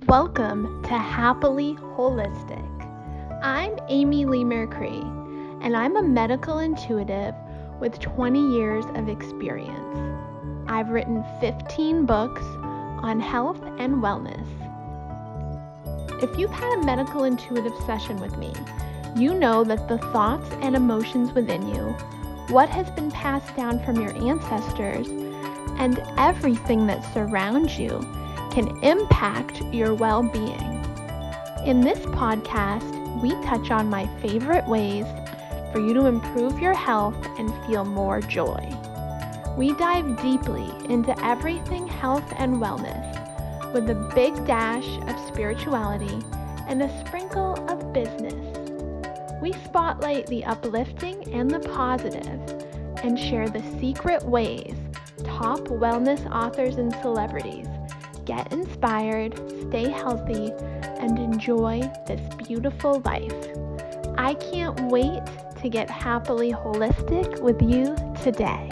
Welcome to Happily Holistic. I'm Amy Lee Mercury, and I'm a medical intuitive with 20 years of experience. I've written 15 books on health and wellness. If you've had a medical intuitive session with me, you know that the thoughts and emotions within you, what has been passed down from your ancestors, and everything that surrounds you can impact your well-being. In this podcast, we touch on my favorite ways for you to improve your health and feel more joy. We dive deeply into everything health and wellness with a big dash of spirituality and a sprinkle of business. We spotlight the uplifting and the positive and share the secret ways top wellness authors and celebrities get inspired, stay healthy, and enjoy this beautiful life. I can't wait to get happily holistic with you today.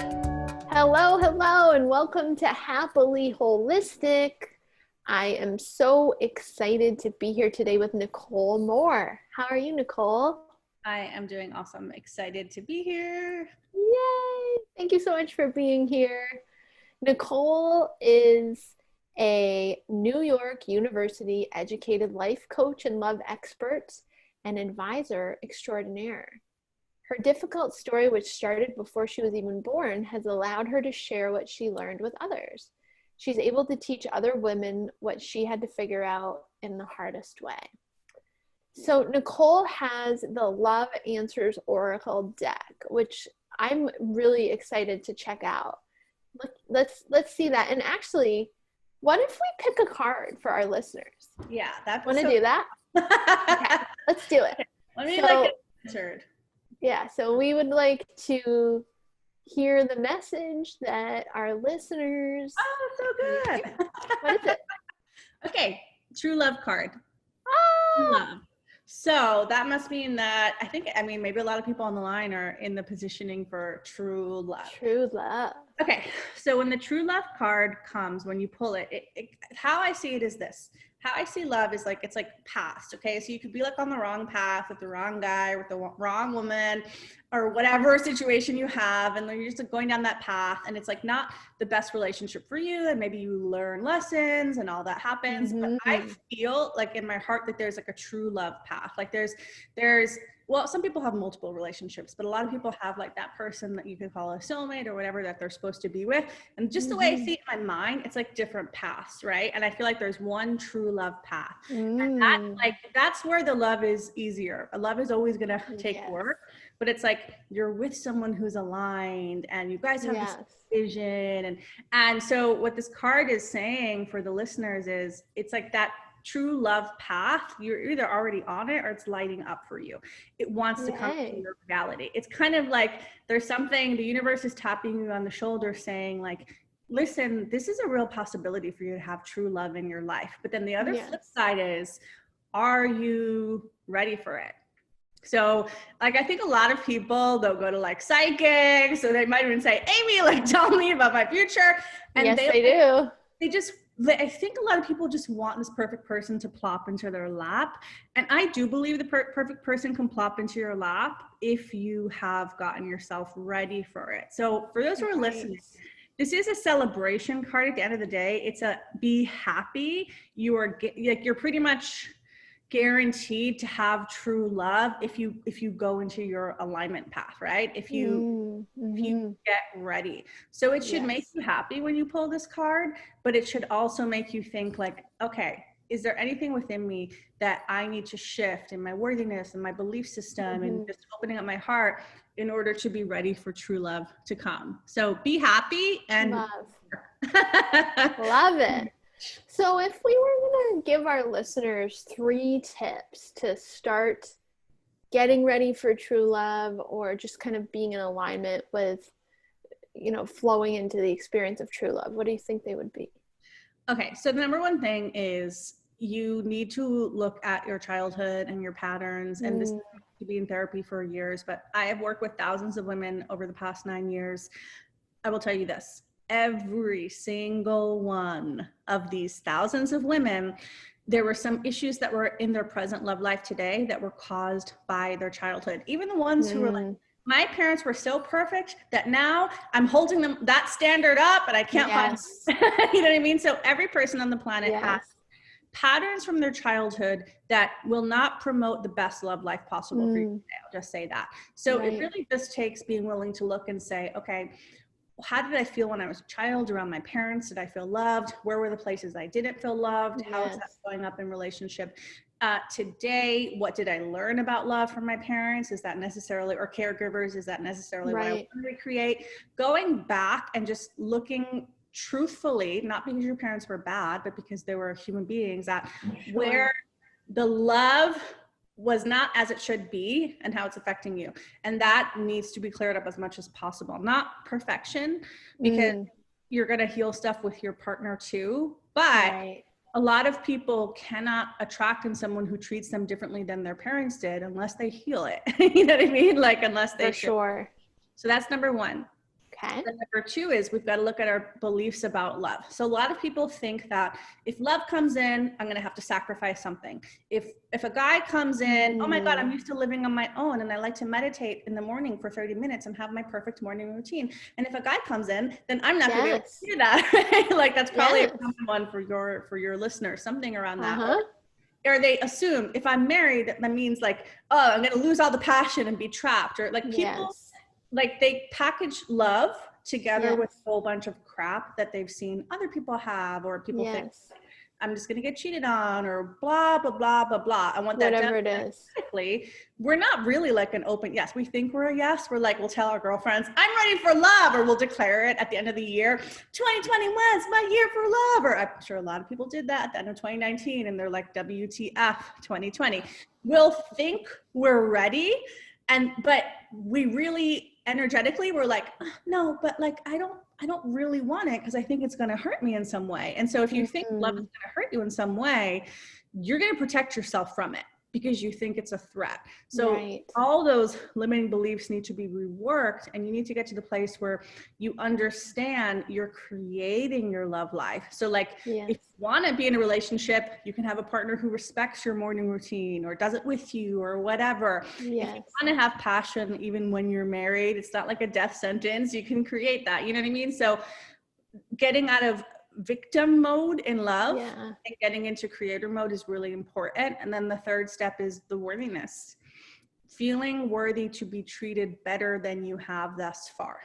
Hello, and welcome to Happily Holistic. I am so excited to be here today with Nicole Moore. How are you, Nicole? I am doing awesome. Excited to be here. Yay! Thank you so much for being here. Nicole is a New York University educated life coach and love expert and advisor extraordinaire. Her difficult story, which started before she was even born, has allowed her to share what she learned with others. She's able to teach other women what she had to figure out in the hardest way. So Nicole has the Love Answers Oracle deck, which I'm really excited to check out. Let's see that. And actually, what if we pick a card for our listeners? Yeah, that's Want to do that? Okay, let's do it. Let me get answered. Yeah, so we would like to hear the message that our listeners. Oh, so good. What is it? Okay, true love card. Ah! Love. So that must mean that maybe a lot of people on the line are in the positioning for true love. True love. Okay, so when the true love card comes, when you pull it, how I see it is this. How I see love is it's like past, okay? So you could be on the wrong path with the wrong guy, with the wrong woman, or whatever situation you have, and then you're just going down that path, and it's not the best relationship for you, and maybe you learn lessons and all that happens. Mm-hmm. But I feel in my heart that there's a true love path. Well, some people have multiple relationships, but a lot of people have that person that you could call a soulmate or whatever that they're supposed to be with. And just the way I see it in my mind, it's different paths, right? And I feel there's one true love path. And that's where the love is easier. A love is always going to take work, but it's you're with someone who's aligned and you guys have this vision. And so what this card is saying for the listeners is it's that true love path, you're either already on it or it's lighting up for you. It wants to come to your reality. It's kind of there's something, the universe is tapping you on the shoulder saying listen, this is a real possibility for you to have true love in your life. But then the other flip side is, are you ready for it? So I think a lot of people, they'll go to psychics, so they might even say, Amy, tell me about my future. And yes, they do. I think a lot of people just want this perfect person to plop into their lap. And I do believe the perfect person can plop into your lap if you have gotten yourself ready for it. So for those who are listening, this is a celebration card at the end of the day. It's a be happy. You're pretty much guaranteed to have true love if you go into your alignment path, right? If you get ready. So it should make you happy when you pull this card, but it should also make you think okay, is there anything within me that I need to shift in my worthiness and my belief system and just opening up my heart in order to be ready for true love to come. So be happy and love it. So if we were going to give our listeners 3 tips to start getting ready for true love or just kind of being in alignment with, flowing into the experience of true love, what do you think they would be? Okay, so the number one thing is you need to look at your childhood and your patterns, and this to be in therapy for years, but I have worked with thousands of women over the past 9 years. I will tell you this. Every single one of these thousands of women there were some issues that were in their present love life today that were caused by their childhood. Even the ones who were like, my parents were so perfect that now I'm holding them that standard up and I can't find, you know what I mean? So every person on the planet has patterns from their childhood that will not promote the best love life possible for you today. I'll just say that. So it really just takes being willing to look and say, okay, how did I feel when I was a child around my parents? Did I feel loved? Where were the places I didn't feel loved? How is that showing up in relationship? Today, what did I learn about love from my parents? Is that necessarily, or caregivers, is that necessarily what I want to recreate? Going back and just looking truthfully, not because your parents were bad, but because they were human beings, at where the love was not as it should be and how it's affecting you. And that needs to be cleared up as much as possible. Not perfection, because you're going to heal stuff with your partner too. But a lot of people cannot attract in someone who treats them differently than their parents did unless they heal it. You know what I mean? Like, unless they So that's number one. Okay. Then number two is we've got to look at our beliefs about love. So a lot of people think that if love comes in, I'm going to have to sacrifice something. If a guy comes in, oh my God, I'm used to living on my own and I like to meditate in the morning for 30 minutes and have my perfect morning routine. And if a guy comes in, then I'm not going to be able to do that. Right? Like, that's probably a common one for your listeners, something around that. Or they assume if I'm married, that means like, oh, I'm going to lose all the passion and be trapped. Or like people, like they package love together with a whole bunch of crap that they've seen other people have, or people think I'm just going to get cheated on, or blah, blah, blah, blah, blah. I want that whatever it is. We're not really like an open yes. We think we're a yes. We're like, we'll tell our girlfriends, I'm ready for love, or we'll declare it at the end of the year. 2021 is my year for love. Or I'm sure a lot of people did that at the end of 2019 and they're like, WTF 2020. We'll think we're ready. But we really energetically, we're like, no, but like, I don't really want it because I think it's going to hurt me in some way. And so if you think love is going to hurt you in some way, you're going to protect yourself from it because you think it's a threat. So all those limiting beliefs need to be reworked, and you need to get to the place where you understand you're creating your love life. So like, if you want to be in a relationship, you can have a partner who respects your morning routine or does it with you or whatever. If you want to have passion, even when you're married, it's not like a death sentence. You can create that. You know what I mean? So getting out of victim mode in love and getting into creator mode is really important. And then the third step is the worthiness, feeling worthy to be treated better than you have thus far.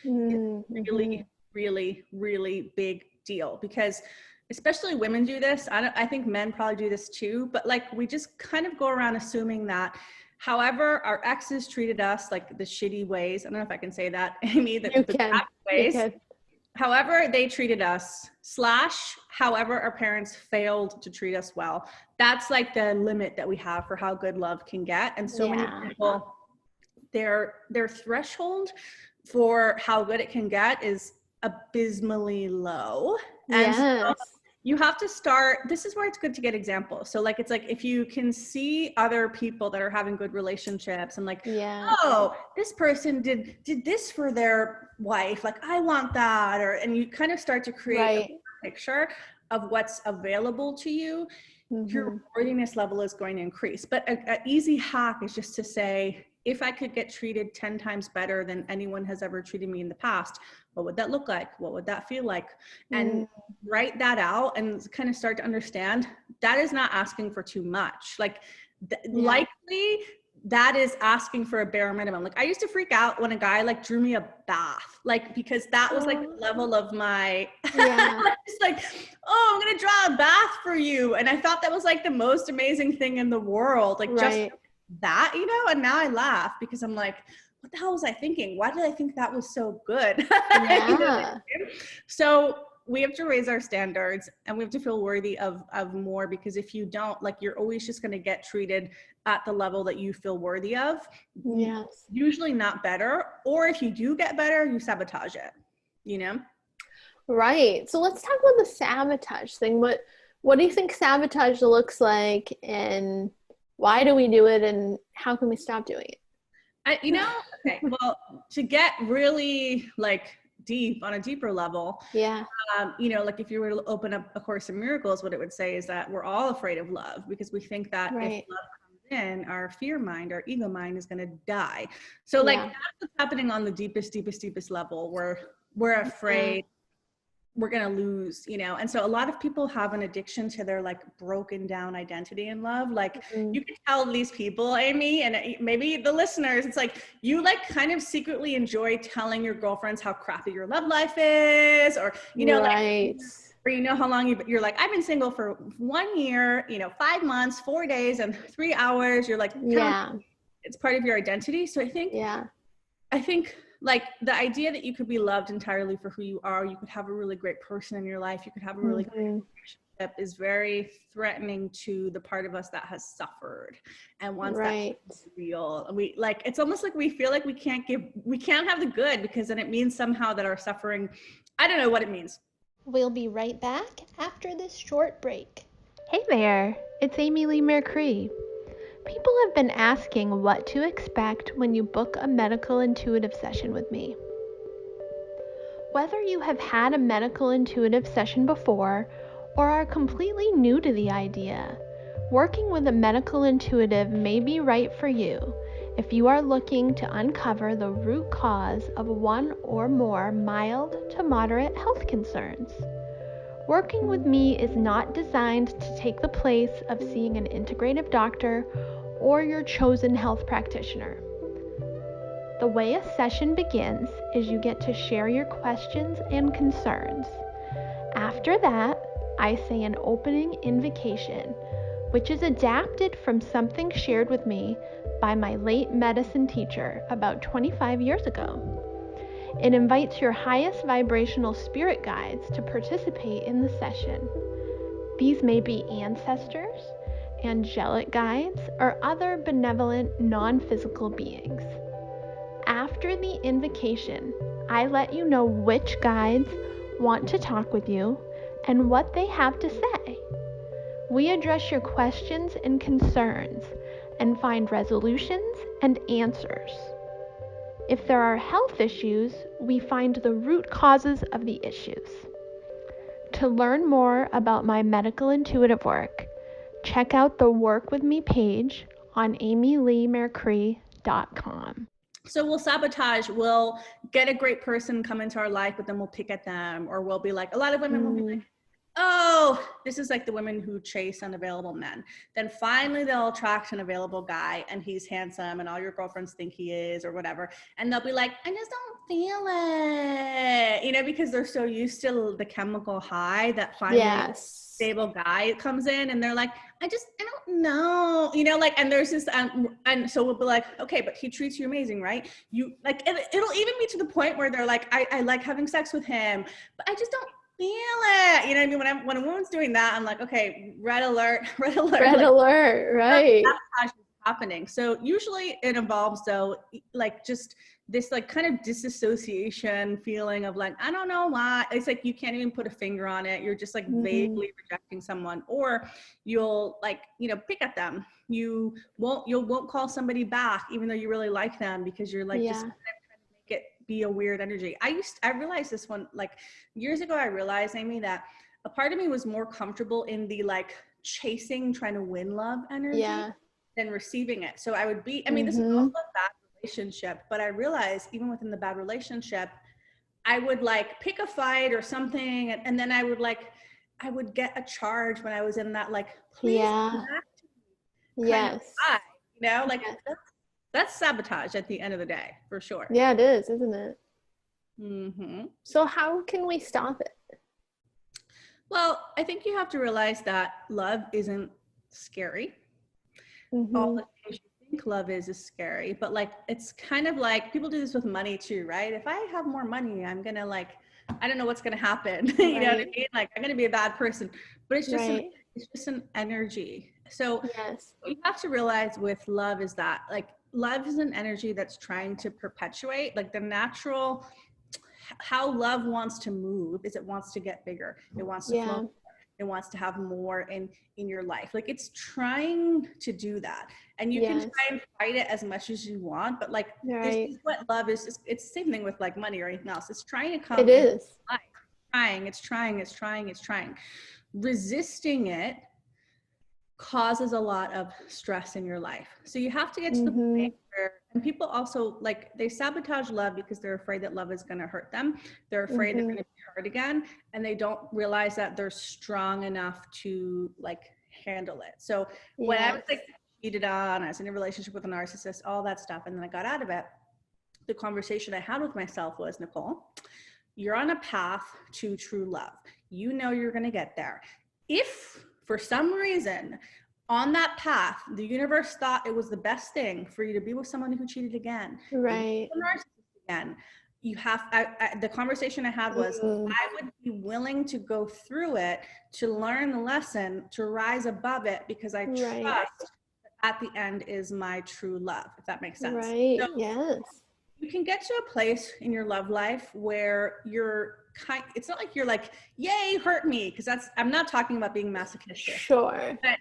It's really, really, really big deal, because especially women do this. I think men probably do this too, but like, we just kind of go around assuming that however our exes treated us, like the shitty ways, I don't know if I can say that, Amy, the bad ways, however they treated us, / however our parents failed to treat us well, that's like the limit that we have for how good love can get. And so many people, their threshold for how good it can get is abysmally low. And so you have to start, this is where it's good to get examples. So like, it's like, if you can see other people that are having good relationships and like, oh, this person did this for their wife, like I want that. And you kind of start to create a picture of what's available to you. Your worthiness level is going to increase. But an easy hack is just to say, if I could get treated 10 times better than anyone has ever treated me in the past, what would that look like? What would that feel like? And write that out and kind of start to understand that is not asking for too much. Like likely that is asking for a bare minimum. Like I used to freak out when a guy like drew me a bath, like, because that was like the level of my, just like, oh, I'm going to draw a bath for you. And I thought that was like the most amazing thing in the world. Like just that, you know, and now I laugh because I'm like, what the hell was I thinking? Why did I think that was so good? You know what I mean? So we have to raise our standards and we have to feel worthy of more, because if you don't, like, you're always just going to get treated at the level that you feel worthy of. Usually not better. Or if you do get better, you sabotage it, you know? Right. So let's talk about the sabotage thing. What do you think sabotage looks like, and why do we do it, and how can we stop doing it? Okay, well, to get really like deep, on a deeper level. Yeah. You know, like if you were to open up A Course in Miracles, what it would say is that we're all afraid of love because we think that if love comes in, our fear mind, our ego mind is going to die. So like that's what's happening on the deepest level, where we're afraid we're going to lose, you know? And so a lot of people have an addiction to their like broken down identity in love. Like you can tell these people, Amy, and maybe the listeners, it's like, you like kind of secretly enjoy telling your girlfriends how crappy your love life is, or, you know, like, or you know how long you're like, I've been single for 1 year, you know, 5 months, 4 days and 3 hours. You're like, it's part of your identity. So I think like the idea that you could be loved entirely for who you are, you could have a really great person in your life, you could have a really great relationship, is very threatening to the part of us that has suffered and wants that real. And we like, it's almost like we feel like we can't have the good, because then it means somehow that our suffering, I don't know what it means. We'll be right back after this short break. Hey there, it's Amy Lee Mercury. People have been asking what to expect when you book a medical intuitive session with me. Whether you have had a medical intuitive session before or are completely new to the idea, working with a medical intuitive may be right for you if you are looking to uncover the root cause of one or more mild to moderate health concerns. Working with me is not designed to take the place of seeing an integrative doctor or your chosen health practitioner. The way a session begins is you get to share your questions and concerns. After that, I say an opening invocation, which is adapted from something shared with me by my late medicine teacher about 25 years ago. It invites your highest vibrational spirit guides to participate in the session. These may be ancestors, angelic guides, or other benevolent non-physical beings. After the invocation, I let you know which guides want to talk with you and what they have to say. We address your questions and concerns and find resolutions and answers. If there are health issues, we find the root causes of the issues. To learn more about my medical intuitive work, check out the Work With Me page on amyleemercury.com. So we'll sabotage, we'll get a great person come into our life, but then we'll pick at them, or we'll be like, a lot of women will be like, oh, this is like the women who chase unavailable men. Then finally they'll attract an available guy and he's handsome and all your girlfriends think he is or whatever. And they'll be like, I just don't feel it, you know, because they're so used to the chemical high that finally stable guy comes in and they're like, I don't know, you know, like, and there's this, and so we'll be like, okay, but he treats you amazing, right? You like, it'll even be to the point where they're like, I like having sex with him, but I just don't feel it. You know what I mean? When a woman's doing that, I'm like, okay, red alert, right? Sabotage is happening. So usually it involves though, like just this like kind of disassociation feeling of like, I don't know why. It's like you can't even put a finger on it. You're just like vaguely rejecting someone, or you'll like, you know, pick at them. You won't call somebody back even though you really like them, because you're like just kind of trying to make it be a weird energy. I realized this one, like years ago, I realized, Amy, that a part of me was more comfortable in the like chasing, trying to win love energy than receiving it. So I would be, I mean, this is also a bad relationship, but I realized even within the bad relationship, I would like pick a fight or something. And then I would get a charge when I was in that, like, please come back to me kind of vibe, you know, like that's sabotage at the end of the day, for sure. Yeah, it is, isn't it? So how can we stop it? Well, I think you have to realize that love isn't scary. All the things you think love is scary, but like, it's kind of like people do this with money too, right? If I have more money, I'm gonna like, I don't know what's gonna happen. You know what I mean? Like, I'm gonna be a bad person, but it's just it's just an energy. So what you have to realize with love is that like love is an energy that's trying to perpetuate, like the natural, how love wants to move is it wants to get bigger. It wants to flow. It wants to have more in your life. Like it's trying to do that. And you can try and fight it as much as you want, but like this is what love is. It's the same thing with like money or anything else. It's trying to come. It is. It's trying. Resisting it causes a lot of stress in your life. So you have to get to the point where, and people also like, they sabotage love because they're afraid that love is going to hurt them. They're afraid they're going to be hurt again. And they don't realize that they're strong enough to like handle it. So when I was like cheated on, I was in a relationship with a narcissist, all that stuff. And then I got out of it. The conversation I had with myself was, Nicole, you're on a path to true love. You know you're going to get there. If for some reason on that path, the universe thought it was the best thing for you to be with someone who cheated again, right? Again, you have. The conversation I had was, I would be willing to go through it to learn the lesson, to rise above it, because I trust that at the end is my true love. If that makes sense, right? So, yes. You can get to a place in your love life where you're it's not like you're like, yay, hurt me, because I'm not talking about being masochistic. Sure. But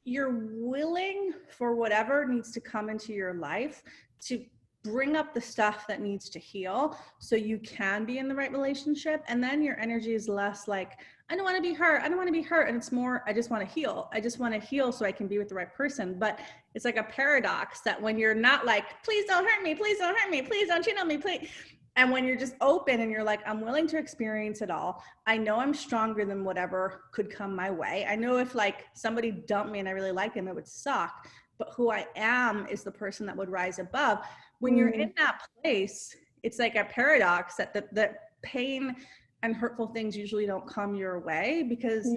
you're willing for whatever needs to come into your life to bring up the stuff that needs to heal so you can be in the right relationship. And then your energy is less like, I don't want to be hurt. And it's more, I just want to heal. I just want to heal so I can be with the right person. But it's like a paradox that when you're not like, please don't hurt me, please don't hurt me, please don't cheat on me, please. And when you're just open and you're like, I'm willing to experience it all. I know I'm stronger than whatever could come my way. I know if like somebody dumped me and I really liked him, it would suck. But who I am is the person that would rise above. When you're in that place, it's like a paradox that the pain and hurtful things usually don't come your way because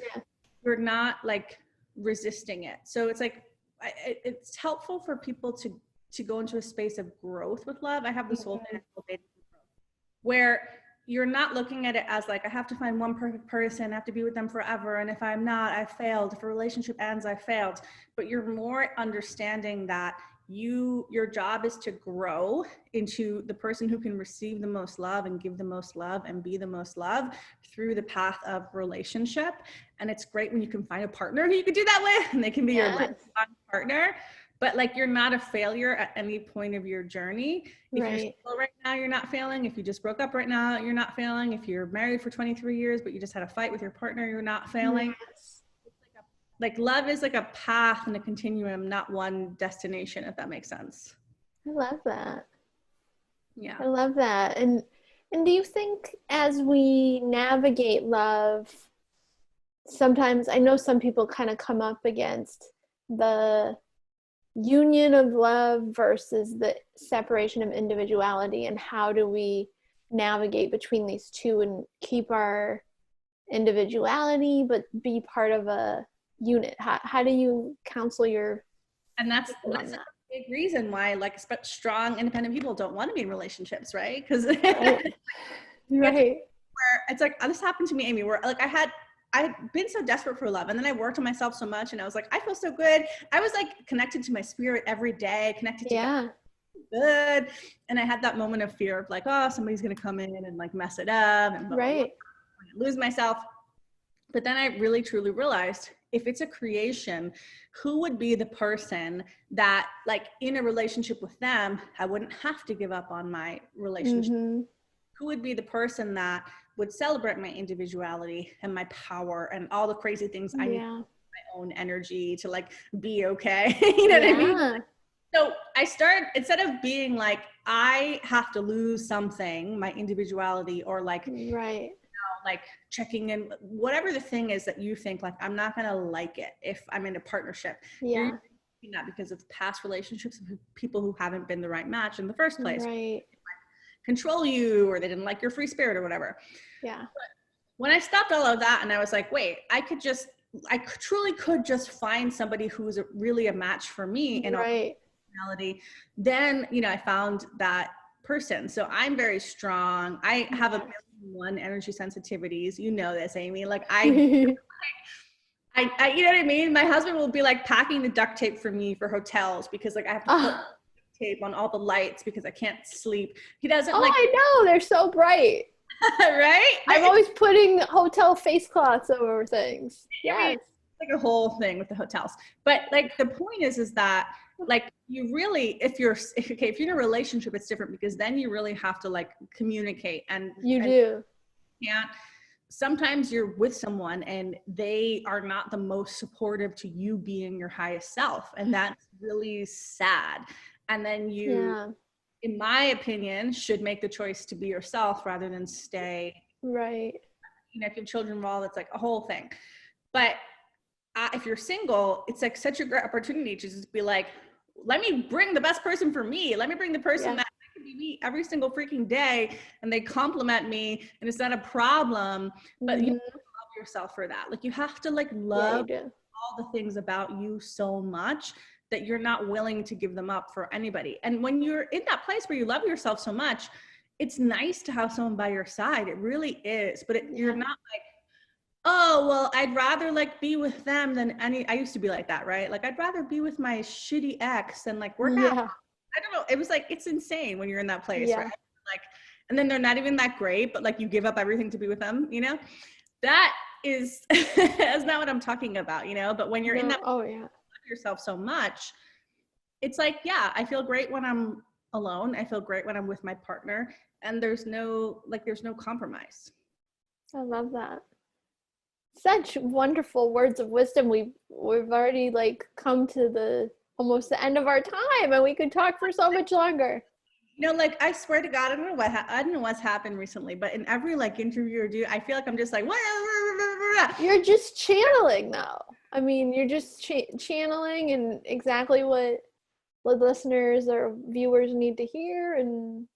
you're not like resisting it. So it's like, it's helpful for people to go into a space of growth with love. I have this whole thing where you're not looking at it as like, I have to find one perfect person, I have to be with them forever. And if I'm not, I failed. If a relationship ends, I failed. But you're more understanding that your job is to grow into the person who can receive the most love and give the most love and be the most love through the path of relationship. And it's great when you can find a partner who you could do that with and they can be your lifelong partner. But like, you're not a failure at any point of your journey. If you're single right now, you're not failing. If you just broke up right now, you're not failing. If you're married for 23 years, but you just had a fight with your partner, you're not failing. It's like love is like a path and a continuum, not one destination, if that makes sense. I love that. Yeah. I love that. And do you think as we navigate love, sometimes I know some people kind of come up against the union of love versus the separation of individuality, and how do we navigate between these two and keep our individuality but be part of a unit? How do you counsel your and that's a big reason why like strong independent people don't want to be in relationships, right? Because where it's like, this happened to me, Amy, where like I had been so desperate for love, and then I worked on myself so much, and I was like, I feel so good. I was like connected to my spirit every day, connected to God, good. And I had that moment of fear of like, oh, somebody's gonna come in and like mess it up and lose myself. But then I really truly realized, if it's a creation, who would be the person that like in a relationship with them, I wouldn't have to give up on my relationship? Who would be the person that would celebrate my individuality and my power and all the crazy things I need my own energy to like be okay? You know what I mean? So I started, instead of being like, I have to lose something, my individuality, or like, like checking in, whatever the thing is that you think like, I'm not going to like it if I'm in a partnership. You're doing that because of past relationships with people who haven't been the right match in the first place. Control you, or they didn't like your free spirit or whatever. But when I stopped all of that and I was like, wait, I truly could just find somebody who's really a match for me in all personality, then, you know, I found that person. So I'm very strong. I have a one energy sensitivities. You know this, Amy. Like I, you know what I mean? My husband will be like packing the duct tape for me for hotels because like I have to put tape on all the lights because I can't sleep. He doesn't I know, they're so bright. Right? I'm always putting hotel face cloths over things. Yes. Like a whole thing with the hotels. But like the point is that like you really, if you're in a relationship, it's different because then you really have to like communicate and do. Can't. Sometimes you're with someone and they are not the most supportive to you being your highest self, and that's really sad. And then you, in my opinion, should make the choice to be yourself rather than stay. Right. You know, if you have children involved, it's like a whole thing. But if you're single, it's like such a great opportunity to just be like, let me bring the best person for me. Let me bring the person that can be me every single freaking day, and they compliment me, and it's not a problem. But you have to love yourself for that. Like you have to like love all the things about you so much that you're not willing to give them up for anybody. And when you're in that place where you love yourself so much, it's nice to have someone by your side. It really is. But you're not like, oh, well, I'd rather like be with them than I used to be like that, right? Like I'd rather be with my shitty ex than like work out. I don't know. It was like, it's insane when you're in that place, right? Like, and then they're not even that great, but like you give up everything to be with them, you know? That is, that's not what I'm talking about, you know? But when you're in that, you love yourself so much, it's like, yeah, I feel great when I'm alone. I feel great when I'm with my partner, and there's no compromise. I love that. Such wonderful words of wisdom. We've already like come to almost the end of our time, and we could talk for so much longer. You know, like I swear to God, I don't know what's happened recently, but in every like interview or do, I feel like I'm just like, you're just channeling though. I mean, you're just channeling and exactly what listeners or viewers need to hear, and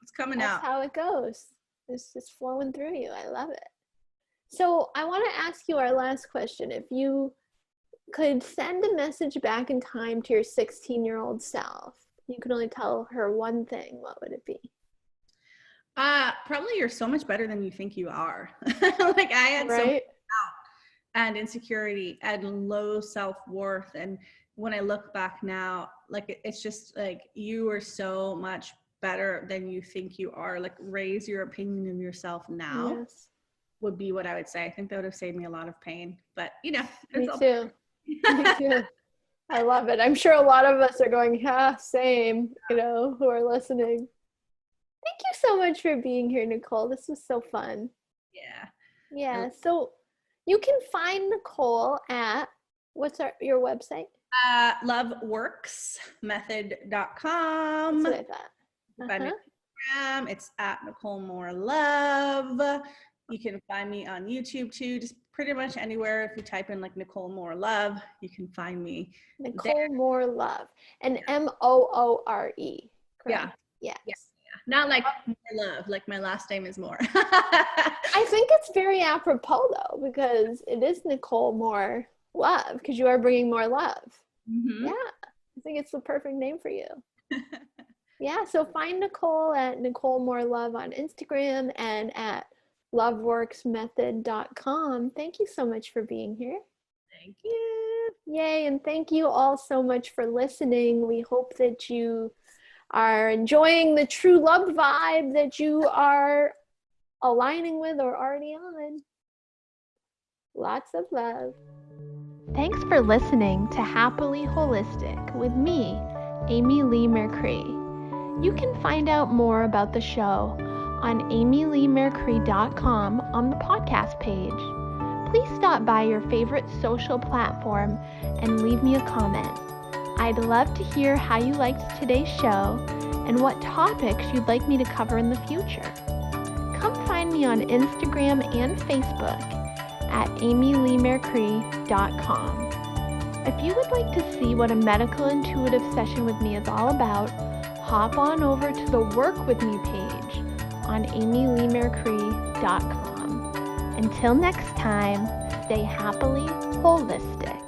it's coming out. That's how it goes. It's just flowing through you. I love it. So I want to ask you our last question. If you could send a message back in time to your 16-year-old self, you could only tell her one thing, what would it be? Probably you're so much better than you think you are. Like I had so much doubt and insecurity and low self-worth. And when I look back now, like it's just like you are so much better than you think you are. Like raise your opinion of yourself now. Would be what I would say. I think that would have saved me a lot of pain, but you know. Me too. Me too. I love it. I'm sure a lot of us are going, yeah, same, you know, who are listening. Thank you so much for being here, Nicole. This was so fun. Yeah. So you can find Nicole at, what's your website? Loveworksmethod.com. That's what I thought. Find me on Instagram. It's at Nicole Moore Love. You can find me on YouTube too, just pretty much anywhere. If you type in like Nicole Moore Love, you can find me. Nicole Moore Love. And Moore. Correct? Yeah. Not like Moore Love, like my last name is Moore. I think it's very apropos though, because it is Nicole Moore Love, because you are bringing more love. Yeah, I think it's the perfect name for you. Yeah, so find Nicole at Nicole Moore Love on Instagram and at loveworksmethod.com. Thank you so much for being here. Thank you. Yay, and thank you all so much for listening. We hope that you are enjoying the true love vibe that you are aligning with or already on. Lots of love. Thanks for listening to Happily Holistic with me, Amy Lee Mercury. You can find out more about the show on amyleemercury.com on the podcast page. Please stop by your favorite social platform and leave me a comment. I'd love to hear how you liked today's show and what topics you'd like me to cover in the future. Come find me on Instagram and Facebook at amyleemercury.com. If you would like to see what a medical intuitive session with me is all about, hop on over to the Work With Me page on amyleemercury.com. Until next time, stay happily holistic.